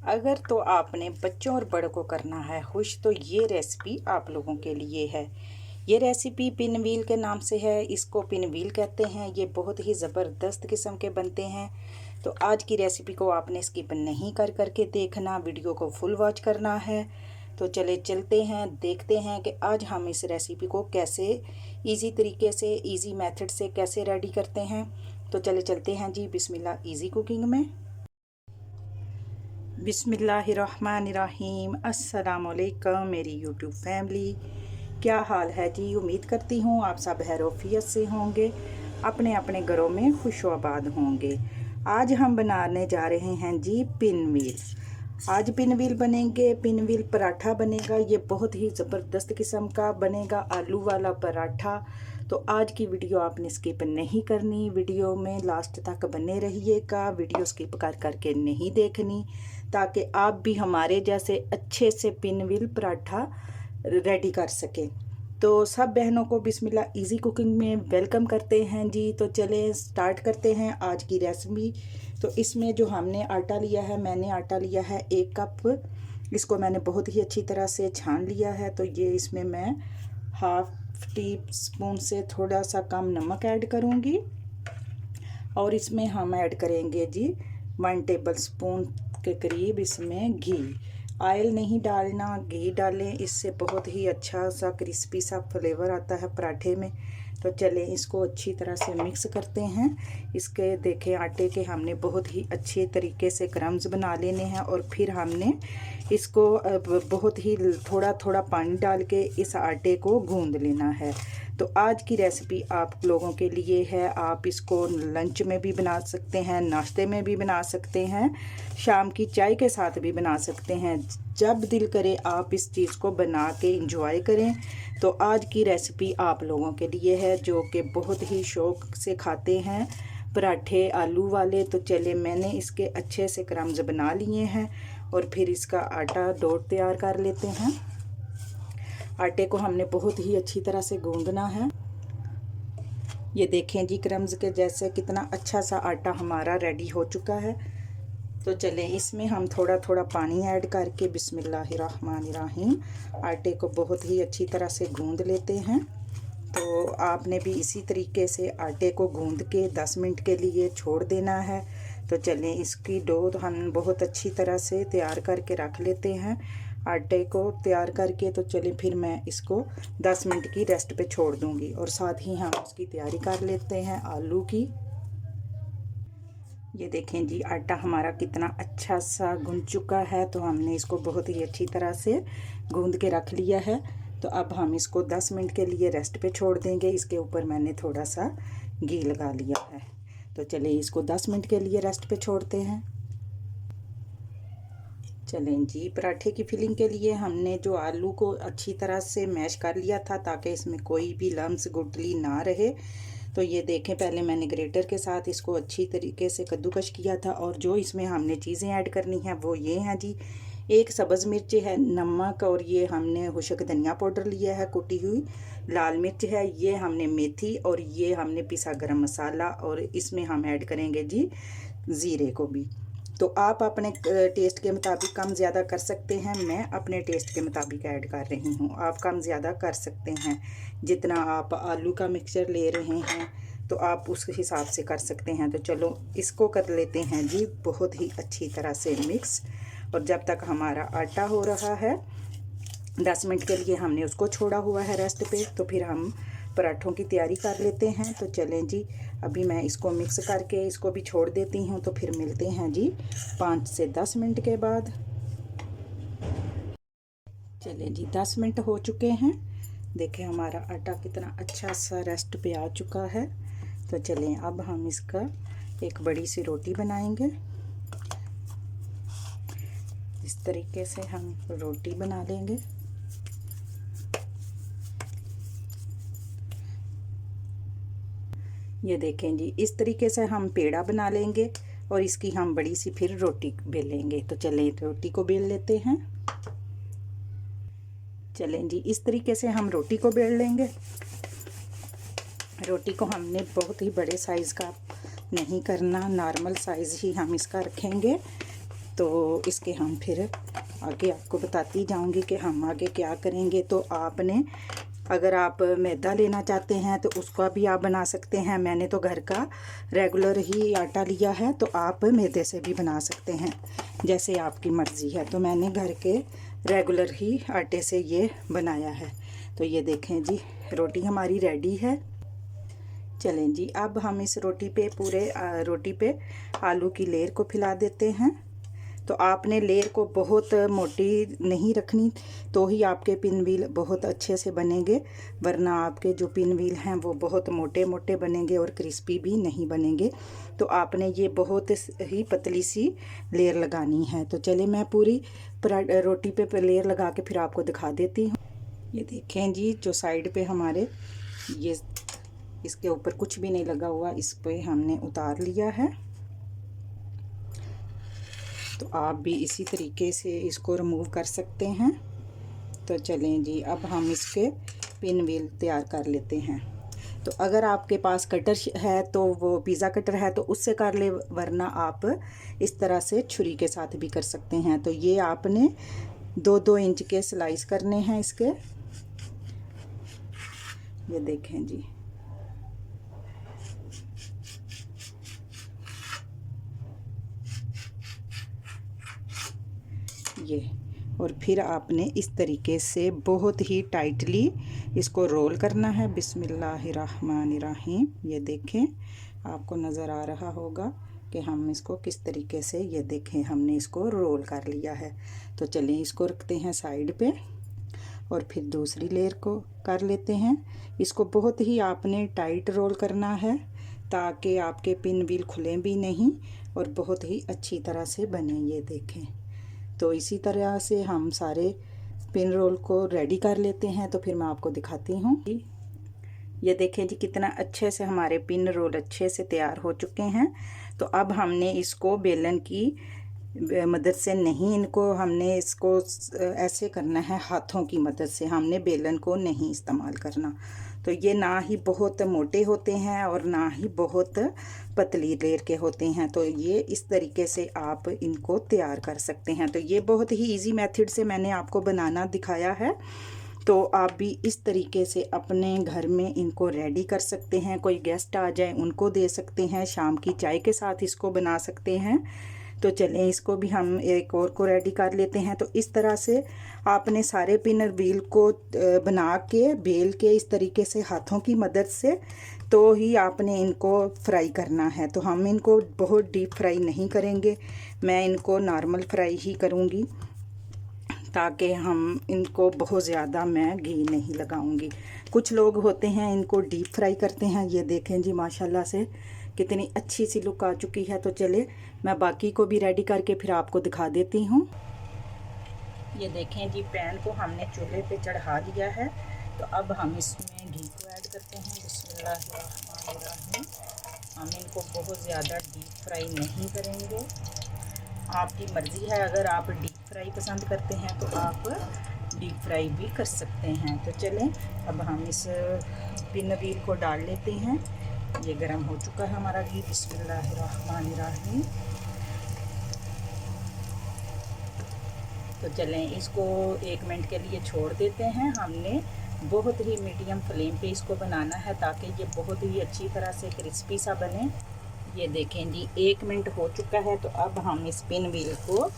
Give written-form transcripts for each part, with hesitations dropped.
अगर तो आपने बच्चों और बड़ों को करना है खुश तो ये रेसिपी आप लोगों के लिए है। ये रेसिपी पिन व्हील के नाम से है, इसको पिन व्हील कहते हैं। ये बहुत ही ज़बरदस्त किस्म के बनते हैं। तो आज की रेसिपी को आपने स्किप नहीं करके देखना, वीडियो को फुल वॉच करना है। तो चले चलते हैं, देखते हैं कि आज हम इस रेसिपी को कैसे इजी तरीके से, इजी मेथड से कैसे रेडी करते हैं। तो चले चलते हैं जी बिस्मिल्लाह इजी कुकिंग में। बिस्मिल्लाहिर्रहमानिर्रहीम। अस्सलाम वालेकुम मेरी यूट्यूब फैमिली, क्या हाल है जी। उम्मीद करती हूँ आप सब हैरोफियत से होंगे, अपने अपने घरों में खुशआबाद होंगे। आज हम बनाने जा रहे हैं जी पिन व्हील। आज पिन व्हील बनेंगे, पिन व्हील पराठा बनेगा। ये बहुत ही ज़बरदस्त किस्म का बनेगा, आलू वाला पराठा। तो आज की वीडियो आपने स्किप नहीं करनी, वीडियो में लास्ट तक बने रहिएगा। वीडियो स्किप करके नहीं देखनी, ताकि आप भी हमारे जैसे अच्छे से पिन व्हील पराठा रेडी कर सकें। तो सब बहनों को बिस्मिल्लाह इजी कुकिंग में वेलकम करते हैं जी। तो चले स्टार्ट करते हैं आज की रेसिपी। तो इसमें जो हमने आटा लिया है, मैंने आटा लिया है 1 कप। इसको मैंने बहुत ही अच्छी तरह से छान लिया है। तो ये इसमें मैं हाफ टी स्पून से थोड़ा सा कम नमक ऐड करूँगी, और इसमें हम ऐड करेंगे जी 1 टेबल स्पून के करीब इसमें घी। ऑयल नहीं डालना, घी डालें, इससे बहुत ही अच्छा सा क्रिस्पी सा फ्लेवर आता है पराठे में। तो चलें इसको अच्छी तरह से मिक्स करते हैं। इसके देखें आटे के हमने बहुत ही अच्छे तरीके से क्रम्स बना लेने हैं, और फिर हमने इसको बहुत ही थोड़ा थोड़ा पानी डाल के इस आटे को गूंद लेना है। तो आज की रेसिपी आप लोगों के लिए है। आप इसको लंच में भी बना सकते हैं, नाश्ते में भी बना सकते हैं, शाम की चाय के साथ भी बना सकते हैं। जब दिल करे आप इस चीज़ को बना के इंजॉय करें। तो आज की रेसिपी आप लोगों के लिए है जो कि बहुत ही शौक़ से खाते हैं पराठे आलू वाले। तो चले मैंने इसके अच्छे से क्रम्स बना लिए हैं, और फिर इसका आटा डो तैयार कर लेते हैं। आटे को हमने बहुत ही अच्छी तरह से गूंदना है। ये देखें जी क्रम्स के जैसे कितना अच्छा सा आटा हमारा रेडी हो चुका है। तो चलें इसमें हम थोड़ा थोड़ा पानी ऐड करके बिस्मिल्लाहिर्रहमानिर्रहीम आटे को बहुत ही अच्छी तरह से गूंद लेते हैं। तो आपने भी इसी तरीके से आटे को गूंद के 10 मिनट के लिए छोड़ देना है। तो चलें इसकी डो हम बहुत अच्छी तरह से तैयार करके रख लेते हैं आटे को तैयार करके। तो चलें फिर मैं इसको 10 मिनट की रेस्ट पे छोड़ दूंगी, और साथ ही हम उसकी तैयारी कर लेते हैं आलू की। ये देखें जी आटा हमारा कितना अच्छा सा गूंद चुका है। तो हमने इसको बहुत ही अच्छी तरह से गूंद के रख लिया है। तो अब हम इसको 10 मिनट के लिए रेस्ट पे छोड़ देंगे। इसके ऊपर मैंने थोड़ा सा घी लगा लिया है। तो चलिए इसको 10 मिनट के लिए रेस्ट पे छोड़ते हैं। चलें जी पराठे की फिलिंग के लिए हमने जो आलू को अच्छी तरह से मैश कर लिया था, ताकि इसमें कोई भी लम्स गुठली ना रहे। तो ये देखें पहले मैंने ग्रेटर के साथ इसको अच्छी तरीके से कद्दूकश किया था, और जो इसमें हमने चीज़ें ऐड करनी हैं वो ये हैं जी। 1 सब्ज़ मिर्च है, नमक, और ये हमने खुशक धनिया पाउडर लिया है, कुटी हुई लाल मिर्च है, ये हमने मेथी, और ये हमने पिसा गरम मसाला, और इसमें हम ऐड करेंगे जी ज़ीरे को भी। तो आप अपने टेस्ट के मुताबिक कम ज़्यादा कर सकते हैं। मैं अपने टेस्ट के मुताबिक ऐड कर रही हूँ, आप कम ज़्यादा कर सकते हैं। जितना आप आलू का मिक्सचर ले रहे हैं तो आप उस हिसाब से कर सकते हैं। तो चलो इसको कर लेते हैं जी बहुत ही अच्छी तरह से मिक्स। और जब तक हमारा आटा हो रहा है 10 मिनट के लिए हमने उसको छोड़ा हुआ है रेस्ट पे, तो फिर हम पराठों की तैयारी कर लेते हैं। तो चलें जी अभी मैं इसको मिक्स करके इसको भी छोड़ देती हूँ। तो फिर मिलते हैं जी 5 से 10 मिनट के बाद। चलें जी 10 मिनट हो चुके हैं। देखें हमारा आटा कितना अच्छा सा रेस्ट पे आ चुका है। तो चलें अब हम इसका एक बड़ी सी रोटी बनाएंगे। इस तरीके से हम रोटी बना लेंगे। ये देखें जी इस तरीके से हम पेड़ा बना लेंगे, और इसकी हम बड़ी सी फिर रोटी बेलेंगे। तो चलें रोटी को बेल लेते हैं। चलें जी इस तरीके से हम रोटी को बेल लेंगे। रोटी को हमने बहुत ही बड़े साइज़ का नहीं करना, नॉर्मल साइज़ ही हम इसका रखेंगे। तो इसके हम फिर आगे आपको बताती जाऊंगी कि हम आगे क्या करेंगे। तो आपने अगर आप मैदा लेना चाहते हैं तो उसका भी आप बना सकते हैं। मैंने तो घर का रेगुलर ही आटा लिया है, तो आप मैदे से भी बना सकते हैं, जैसे आपकी मर्ज़ी है। तो मैंने घर के रेगुलर ही आटे से ये बनाया है। तो ये देखें जी, रोटी हमारी रेडी है। चलें जी, अब हम इस रोटी पे आलू की लेयर को फैला देते हैं। तो आपने लेयर को बहुत मोटी नहीं रखनी, तो ही आपके पिन व्हील बहुत अच्छे से बनेंगे, वरना आपके जो पिन व्हील हैं वो बहुत मोटे मोटे बनेंगे और क्रिस्पी भी नहीं बनेंगे। तो आपने ये बहुत ही पतली सी लेयर लगानी है। तो चलिए मैं पूरी रोटी पे लेयर लगा के फिर आपको दिखा देती हूँ। ये देखें जी, जो साइड पे हमारे ये इसके ऊपर कुछ भी नहीं लगा हुआ, इस पे हमने उतार लिया है। तो आप भी इसी तरीके से इसको रिमूव कर सकते हैं। तो चलें जी, अब हम इसके पिन व्हील तैयार कर लेते हैं। तो अगर आपके पास कटर है तो वो पिज़्ज़ा कटर है तो उससे कर ले, वरना आप इस तरह से छुरी के साथ भी कर सकते हैं। तो ये आपने 2-2 इंच के स्लाइस करने हैं इसके। ये देखें जी, ये, और फिर आपने इस तरीके से बहुत ही टाइटली इसको रोल करना है। बिस्मिल्लाहिर्रहमानिर्रहीम। ये देखें, आपको नज़र आ रहा होगा कि हम इसको किस तरीके से, ये देखें हमने इसको रोल कर लिया है। तो चलिए इसको रखते हैं साइड पे और फिर दूसरी लेयर को कर लेते हैं। इसको बहुत ही आपने टाइट रोल करना है ताकि आपके पिन व्हील खुलें भी नहीं और बहुत ही अच्छी तरह से बने। ये देखें, तो इसी तरह से हम सारे पिन रोल को रेडी कर लेते हैं। तो फिर मैं आपको दिखाती हूँ। ये देखें जी, कितना अच्छे से हमारे पिन रोल अच्छे से तैयार हो चुके हैं। तो अब हमने इसको बेलन की मदद से नहीं, हमने इसको ऐसे करना है, हाथों की मदद से। हमने बेलन को नहीं इस्तेमाल करना। तो ये ना ही बहुत मोटे होते हैं और ना ही बहुत पतली लेयर के होते हैं। तो ये इस तरीके से आप इनको तैयार कर सकते हैं। तो ये बहुत ही इजी मेथड से मैंने आपको बनाना दिखाया है। तो आप भी इस तरीके से अपने घर में इनको रेडी कर सकते हैं। कोई गेस्ट आ जाए उनको दे सकते हैं, शाम की चाय के साथ इसको बना सकते हैं। तो चलें इसको भी हम एक और को रेडी कर लेते हैं। तो इस तरह से आपने सारे पिन व्हील को बना के बेल के इस तरीके से हाथों की मदद से, तो ही आपने इनको फ्राई करना है। तो हम इनको बहुत डीप फ्राई नहीं करेंगे, मैं इनको नॉर्मल फ्राई ही करूँगी, ताकि हम इनको बहुत ज़्यादा मैं घी नहीं लगाऊंगी। कुछ लोग होते हैं इनको डीप फ्राई करते हैं। ये देखें जी, माशाल्लाह से कितनी अच्छी सी लुक आ चुकी है। तो चले मैं बाकी को भी रेडी करके फिर आपको दिखा देती हूँ। ये देखें जी, पैन को हमने चूल्हे पे चढ़ा दिया है। तो अब हम इसमें घी को ऐड करते हैं। बिस्मिल्लाहिर्रहमानिर्रहीम। हम इनको बहुत ज़्यादा डीप फ्राई नहीं करेंगे, आपकी मर्ज़ी है। अगर आप डीप फ्राई पसंद करते हैं तो आप डीप फ्राई भी कर सकते हैं। तो चलें अब हम इस पिन व्हील को डाल लेते हैं। ये गरम हो चुका है हमारा घी। बिस्मिल्लाहिर्रहमानिर्रहीम। तो चलें इसको 1 मिनट के लिए छोड़ देते हैं। हमने बहुत ही मीडियम फ्लेम पे इसको बनाना है ताकि ये बहुत ही अच्छी तरह से क्रिस्पी सा बने। ये देखें जी, 1 मिनट हो चुका है। तो अब हम इस पिन व्हील को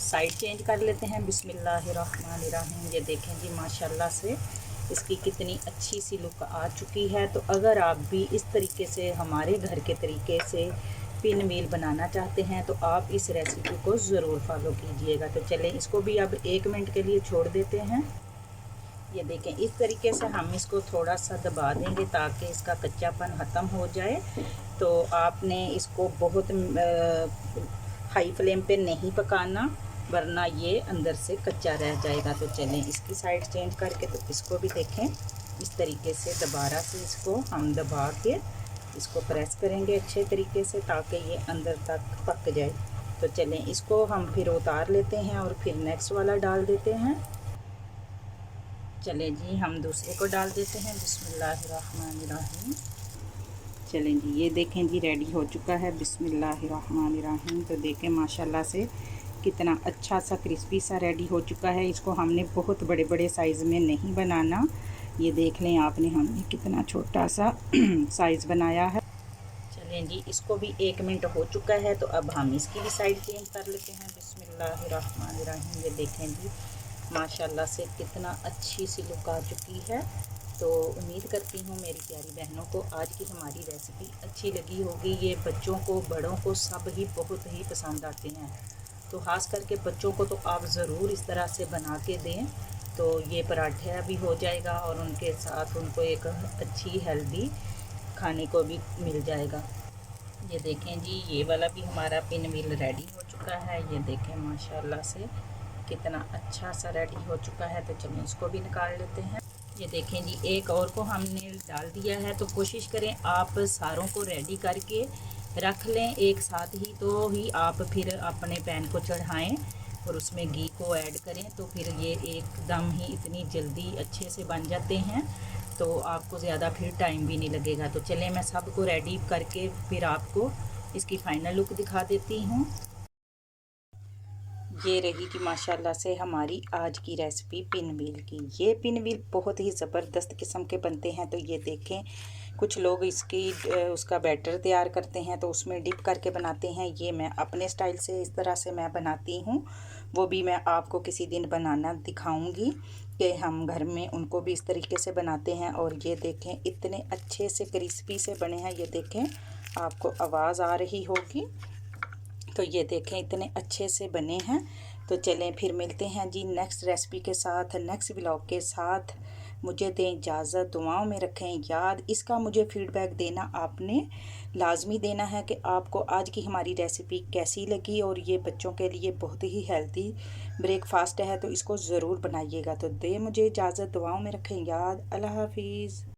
साइड चेंज कर लेते हैं। बिस्मिल्लाहिर्रहमानिर्रहीम। ये देखें जी, माशाल्लाह से इसकी कितनी अच्छी सी लुक आ चुकी है। तो अगर आप भी इस तरीके से हमारे घर के तरीके से पिन व्हील बनाना चाहते हैं तो आप इस रेसिपी को ज़रूर फॉलो कीजिएगा। तो चलें इसको भी अब 1 मिनट के लिए छोड़ देते हैं। ये देखें, इस तरीके से हम इसको थोड़ा सा दबा देंगे ताकि इसका कच्चापन ख़त्म हो जाए। तो आपने इसको बहुत हाई फ्लेम पे नहीं पकाना, वरना ये अंदर से कच्चा रह जाएगा। तो चलें इसकी साइड चेंज करके तो इसको भी देखें, इस तरीके से दोबारा से इसको हम दबा के इसको प्रेस करेंगे अच्छे तरीके से ताकि ये अंदर तक पक जाए। तो चलें इसको हम फिर उतार लेते हैं और फिर नेक्स्ट वाला डाल देते हैं। चलें जी, हम दूसरे को डाल देते हैं। बिस्मिल्लाहिर्रहमानिर्रहीम। चलें जी, ये देखें जी, रेडी हो चुका है। बिस्मिल्लाहिर्रहमानिर्रहीम। तो देखें माशाल्लाह से कितना अच्छा सा क्रिस्पी सा रेडी हो चुका है। इसको हमने बहुत बड़े बड़े साइज़ में नहीं बनाना। ये देख लें आपने, हमने कितना छोटा सा साइज़ बनाया है। चलें जी, इसको भी 1 मिनट हो चुका है तो अब हम इसकी भी साइड चेंज कर लेते हैं। बिस्मिल्लाहिर्रहमानिर्रहीम। ये देखें जी, माशाल्लाह से कितना अच्छी सी लुक आ चुकी है। तो उम्मीद करती हूँ मेरी प्यारी बहनों को आज की हमारी रेसिपी अच्छी लगी होगी। ये बच्चों को, बड़ों को, सब ही बहुत ही पसंद आते हैं। तो ख़ास करके बच्चों को तो आप ज़रूर इस तरह से बना के दें, तो ये पराठा भी हो जाएगा और उनके साथ उनको एक अच्छी हेल्दी खाने को भी मिल जाएगा। ये देखें जी, ये वाला भी हमारा पिन व्हील रेडी हो चुका है। ये देखें माशाल्लाह से कितना अच्छा सा रेडी हो चुका है। तो चलिए इसको भी निकाल लेते हैं। ये देखें जी, एक और को हमने डाल दिया है। तो कोशिश करें आप सारों को रेडी करके रख लें एक साथ ही, तो ही आप फिर अपने पैन को चढ़ाएं और उसमें घी को ऐड करें, तो फिर ये एकदम ही इतनी जल्दी अच्छे से बन जाते हैं। तो आपको ज़्यादा फिर टाइम भी नहीं लगेगा। तो चलें मैं सबको रेडी करके फिर आपको इसकी फ़ाइनल लुक दिखा देती हूँ। ये रही कि माशाल्लाह से हमारी आज की रेसिपी पिन व्हील की। ये पिन व्हील बहुत ही ज़बरदस्त किस्म के बनते हैं। तो ये देखें, कुछ लोग इसकी उसका बैटर तैयार करते हैं तो उसमें डिप करके बनाते हैं। ये मैं अपने स्टाइल से इस तरह से मैं बनाती हूँ, वो भी मैं आपको किसी दिन बनाना दिखाऊंगी कि हम घर में उनको भी इस तरीके से बनाते हैं। और ये देखें इतने अच्छे से क्रिस्पी से बने हैं। ये देखें, आपको आवाज़ आ रही होगी। तो ये देखें इतने अच्छे से बने हैं। तो चलें फिर मिलते हैं जी नेक्स्ट रेसिपी के साथ, नेक्स्ट व्लॉग के साथ। मुझे दें इजाज़त, दुआओं में रखें याद। इसका मुझे फ़ीडबैक देना आपने लाजमी देना है कि आपको आज की हमारी रेसिपी कैसी लगी। और ये बच्चों के लिए बहुत ही हेल्दी ब्रेकफास्ट है, तो इसको ज़रूर बनाइएगा। तो दें मुझे इजाज़त, दुआओं में रखें याद। अल्लाह हाफिज़।